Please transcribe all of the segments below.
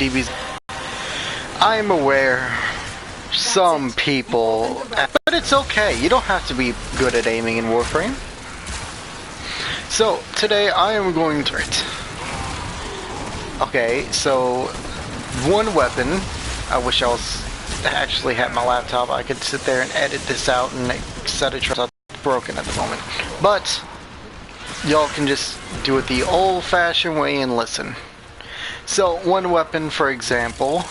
Dbz. I am aware some people, but it's okay. You don't have to be good at aiming in Warframe. So today I am going to it. Okay, so one weapon. I wish I actually had my laptop. I could sit there and edit this out and set it. It's broken at the moment, but y'all can just do it the old-fashioned way and listen. So one weapon, for example,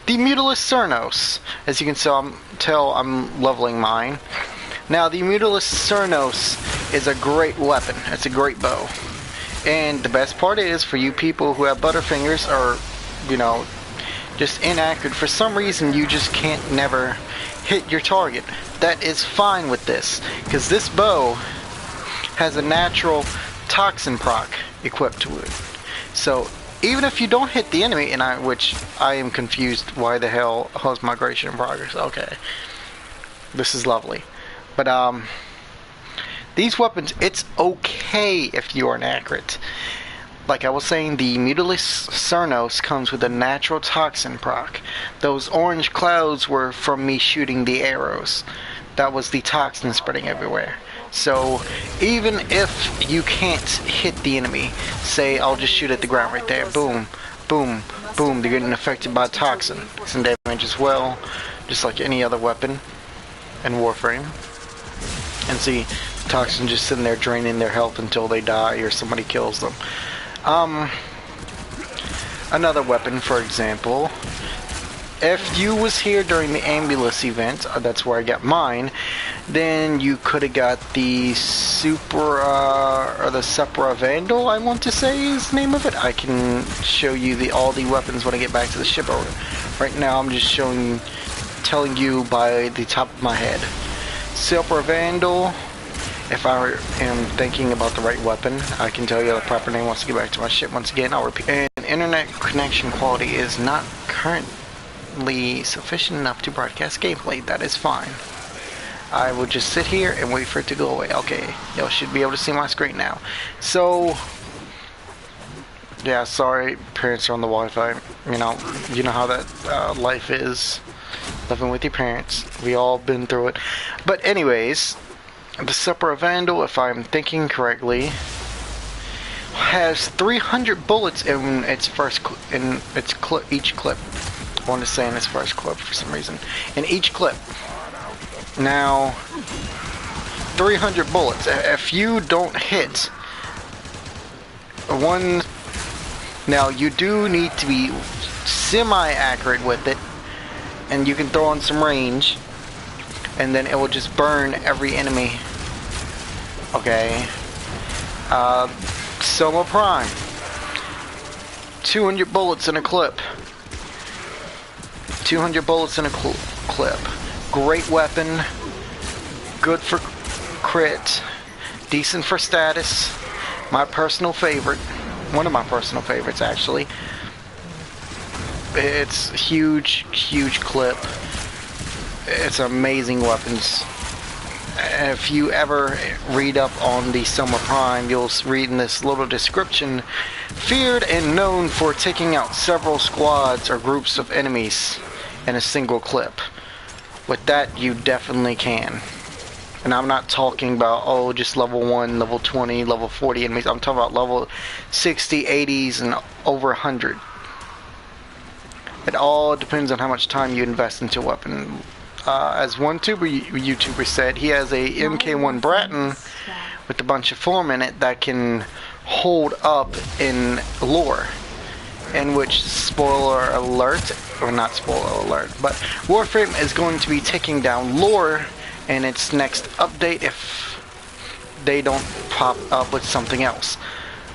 the Dbz117cs. As you can tell, I'm leveling mine. Now the Dbz117cs is a great weapon. It's a great bow. And the best part is, for you people who have butterfingers or, you know, just inaccurate, for some reason you just can't never hit your target. That is fine with this, because this bow has a natural toxin proc equipped to it. So even if you don't hit the enemy, which I am confused, why the hell host migration in progress? Okay, this is lovely, but these weapons, it's okay if you are inaccurate. Like I was saying, the Dbz117cs comes with a natural toxin proc. Those orange clouds were from me shooting the arrows. That was the toxin spreading everywhere. So even if you can't hit the enemy, say I'll just shoot at the ground right there, boom, boom, boom, they're getting affected by toxin. Some damage as well, just like any other weapon in Warframe. And see, toxin just sitting there draining their health until they die or somebody kills them. Another weapon, for example, if you was here during the ambulance event, that's where I got mine, then you could have got the Supra Vandal, I want to say is the name of it. I can show you all the weapons when I get back to the ship. Right now I'm just telling you by the top of my head. Supra Vandal, if I am thinking about the right weapon, I can tell you the proper name once I get back to my ship. Once again, I'll repeat. And internet connection quality is not currently sufficient enough to broadcast gameplay. That is fine. I will just sit here and wait for it to go away. Okay, y'all should be able to see my screen now. So, yeah, sorry, parents are on the Wi-Fi. You know how that life is, living with your parents. We all been through it. But anyways, the Supra Vandal, if I'm thinking correctly, has 300 bullets in its each clip. I want to say in its first clip for some reason. In each clip. Now, 300 bullets. If you don't hit one, now you do need to be semi-accurate with it, and you can throw on some range, and then it will just burn every enemy. Okay. Soma Prime. 200 bullets in a clip. 200 bullets in a clip. Great weapon. Good for crit. Decent for status. My personal favorite. One of my personal favorites, actually. It's huge, huge clip. It's amazing weapons. If you ever read up on the Soma Prime, you'll read in this little description, feared and known for taking out several squads or groups of enemies in a single clip. With that, you definitely can. And I'm not talking about, oh, just level 1, level 20, level 40 enemies. I'm talking about level 60, 80s, and over 100. It all depends on how much time you invest into a weapon. As one YouTuber said, he has a MK1 Bratton with a bunch of form in it that can hold up in lore. In which, spoiler alert, or not spoiler alert, but Warframe is going to be taking down lore in its next update if they don't pop up with something else.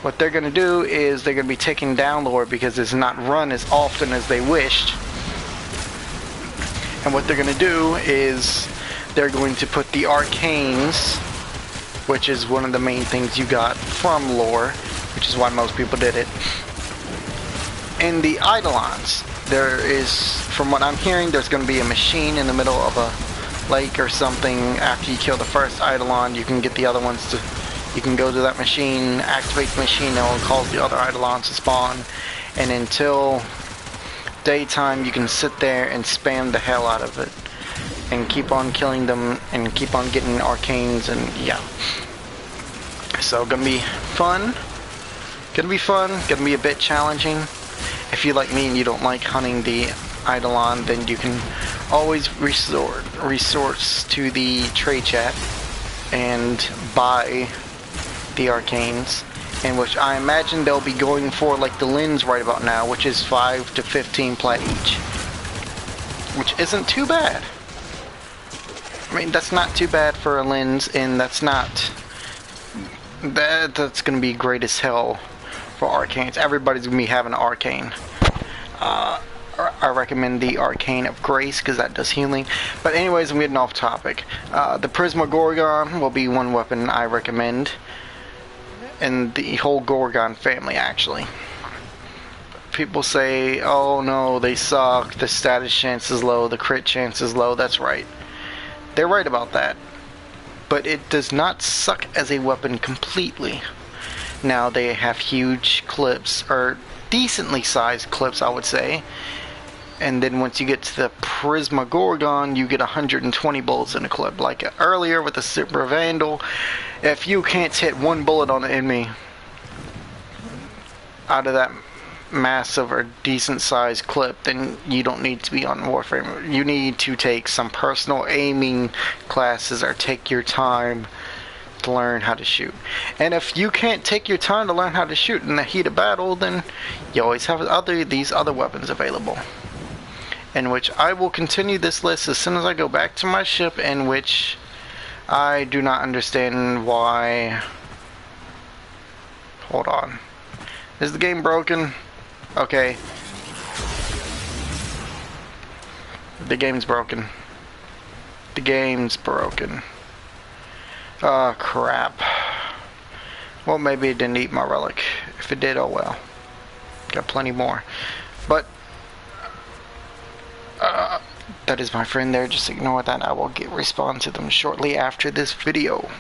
What they're going to do is they're going to be taking down lore because it's not run as often as they wished. And what they're going to do is they're going to put the arcanes, which is one of the main things you got from lore, which is why most people did it, in the Eidolons. There is, from what I'm hearing, there's going to be a machine in the middle of a lake or something. After you kill the first Eidolon, you can get the other ones to, you can go to that machine, activate the machine, and it will cause the other Eidolons to spawn. And until daytime you can sit there and spam the hell out of it and keep on killing them and keep on getting arcanes, and yeah. So gonna be fun. Gonna be a bit challenging. If you like me and you don't like hunting the Eidolon, then you can always resort to the trade chat and buy the arcanes, in which I imagine they'll be going for like the Lins right about now, which is 5 to 15 plat each, which isn't too bad. I mean, that's not too bad for a Lins, and that's gonna be great as hell for arcanes. Everybody's gonna be having an arcane. I recommend the Arcane of Grace because that does healing. But anyways, I'm getting off topic. The Prisma Gorgon will be one weapon I recommend, and the whole Gorgon family actually. People say, oh no, they suck, the status chance is low, the crit chance is low. That's right. They're right about that. But it does not suck as a weapon completely. Now they have huge clips, or decently sized clips I would say. And then once you get to the Prisma Gorgon, you get 120 bullets in a clip. Like earlier with the Super Vandal, if you can't hit one bullet on the enemy out of that massive or decent sized clip, then you don't need to be on Warframe. You need to take some personal aiming classes or take your time to learn how to shoot. And if you can't take your time to learn how to shoot in the heat of battle, then you always have these other weapons available. In which I will continue this list as soon as I go back to my ship, in which I do not understand why. Hold on. Is the game broken? Okay. The game's broken. The game's broken. Oh crap. Well, maybe it didn't eat my relic. If it did, oh well. Got plenty more. But that is my friend there. Just ignore that. I will respond to them shortly after this video.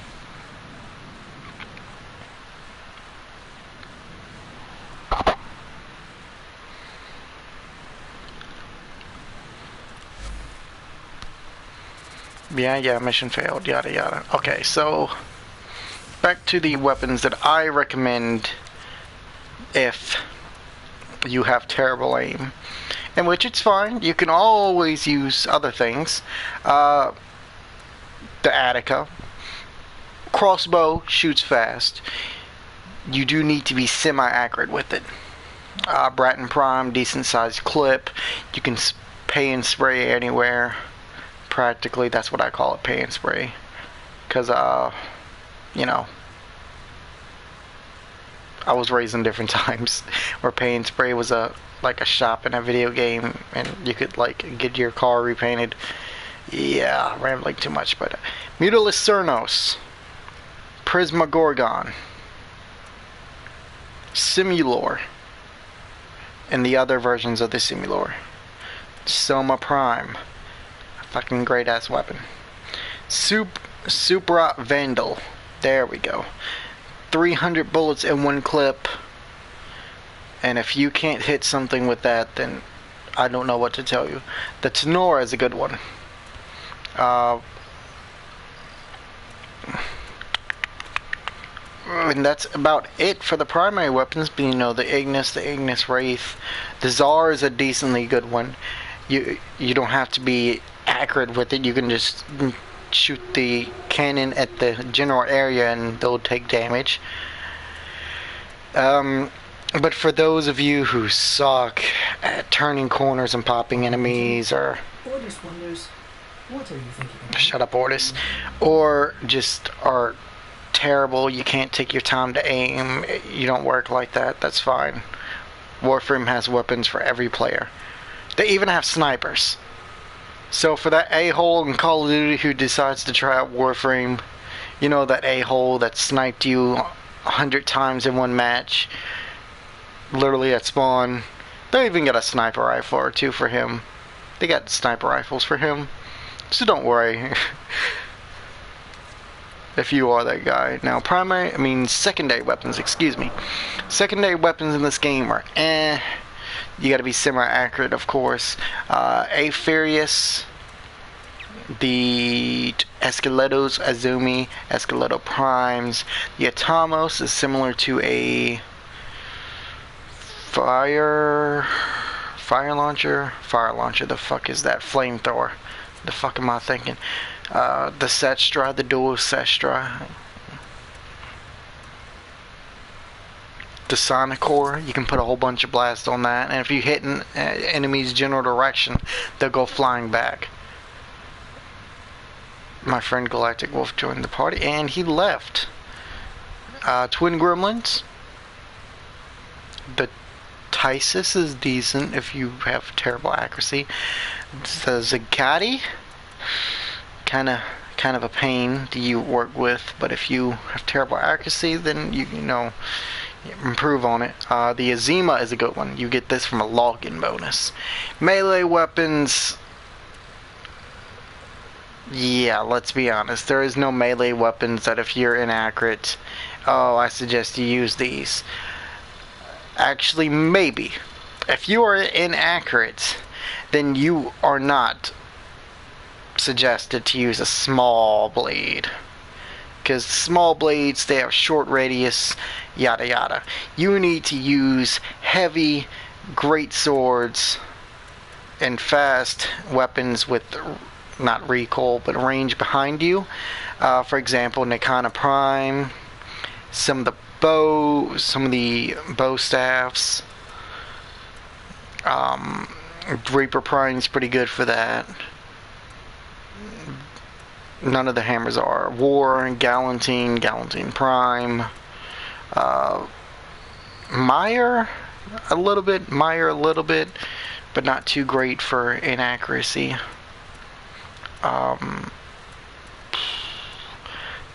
Yeah, mission failed, yada yada. Okay, so back to the weapons that I recommend if you have terrible aim. In which it's fine, you can always use other things. The Attica. Crossbow shoots fast. You do need to be semi-accurate with it. Bratton Prime, decent sized clip. You can pay and spray anywhere. Practically, that's what I call it, pay and spray. Because, you know, I was raised in different times where pay and spray was like a shop in a video game, and you could like get your car repainted. Yeah, rambling too much, but Mutalisk Cernos, Prisma Gorgon, Simulor, and the other versions of the Simulor. Soma Prime, a fucking great ass weapon. Supra Vandal, there we go. 300 bullets in one clip. And if you can't hit something with that, then I don't know what to tell you. The Tenora is a good one. And that's about it for the primary weapons. But, you know, the Ignis Wraith. The Tsar is a decently good one. You don't have to be accurate with it. You can just shoot the cannon at the general area and they'll take damage. But for those of you who suck at turning corners and popping enemies, or Ordis wonders, what are you thinking? Shut up, Ordis. Or just are terrible, you can't take your time to aim, you don't work like that, that's fine. Warframe has weapons for every player. They even have snipers. So for that a-hole in Call of Duty who decides to try out Warframe, you know, that a-hole that sniped you 100 times in one match, literally at spawn. They even got a sniper rifle or two for him. They got sniper rifles for him. So don't worry. If you are that guy. Now secondary weapons, excuse me. Secondary weapons in this game are You got to be semi-accurate, of course. A Furious, the Esqueletos Azumi, Esqueleto Primes. The Atamos is similar to a fire launcher. The fuck is that? Flamethrower. The fuck am I thinking? The Setstra, the Dual Setstra. The Sonic Core, you can put a whole bunch of blast on that, and if you hit an enemy's general direction, they'll go flying back. My friend Galactic Wolf joined the party, and he left. Twin Gremlins. The Tysis is decent if you have terrible accuracy. The Zagati, kind of a pain to work with, but if you have terrible accuracy, then you know, improve on it. The Azima is a good one. You get this from a login bonus. Melee weapons, yeah, let's be honest, there is no melee weapons that if you're inaccurate, oh, I suggest you use these. Actually, maybe. If you are inaccurate, then you are not suggested to use a small blade. Because small blades, they have short radius, yada yada. You need to use heavy, great swords and fast weapons with not recoil, but range behind you. For example, Nikana Prime, some of the bow staffs. Reaper Prime is pretty good for that. None of the hammers are. War, Galantine Prime, Meyer a little bit, but not too great for inaccuracy.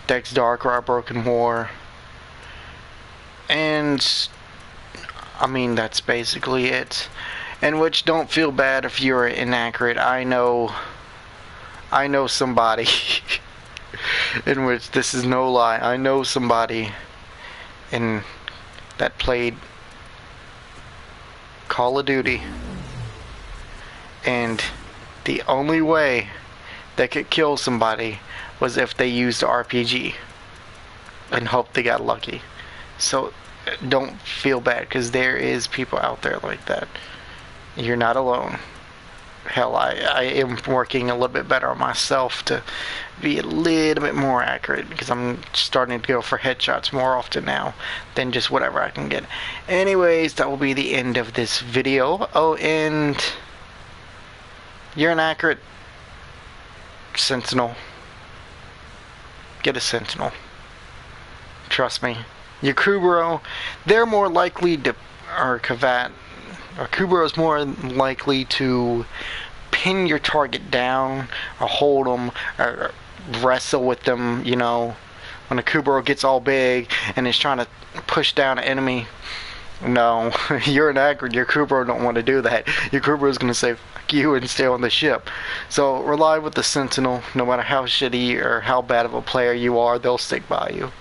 Dex Darkrai, Broken War, and I mean that's basically it. And which, don't feel bad if you're inaccurate. I know somebody in which, this is no lie, I know somebody that played Call of Duty, and the only way they could kill somebody was if they used the RPG and hope they got lucky. So don't feel bad, because there is people out there like that. You're not alone. Hell, I am working a little bit better on myself to be a little bit more accurate, because I'm starting to go for headshots more often now than just whatever I can get. Anyways, that will be the end of this video. Oh, and you're inaccurate. Sentinel. Get a Sentinel. Trust me. Your Kubero, they're more likely to, or Kavat, or Kubero is more likely to pin your target down, or hold them, or wrestle with them, you know, when a Kubero gets all big and is trying to push down an enemy. No, you're inaccurate. Your Kubero don't want to do that. Your Kubero is going to say fuck you and stay on the ship. So rely with the Sentinel. No matter how shitty or how bad of a player you are, they'll stick by you.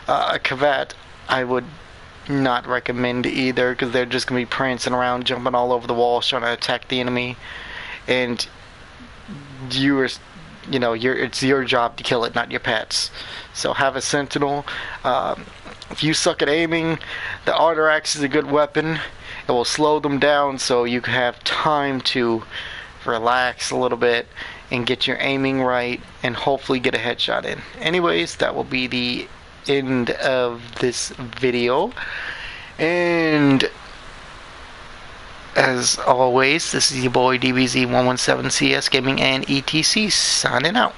Kavat, I would not recommend either, because they're just going to be prancing around, jumping all over the walls, trying to attack the enemy, and it's your job to kill it, not your pets. So have a Sentinel. If you suck at aiming, the Arterax is a good weapon. It will slow them down, so you can have time to relax a little bit and get your aiming right, and hopefully get a headshot in. Anyways, that will be the end of this video, and as always, this is your boy Dbz117cs Gaming and ETC signing out.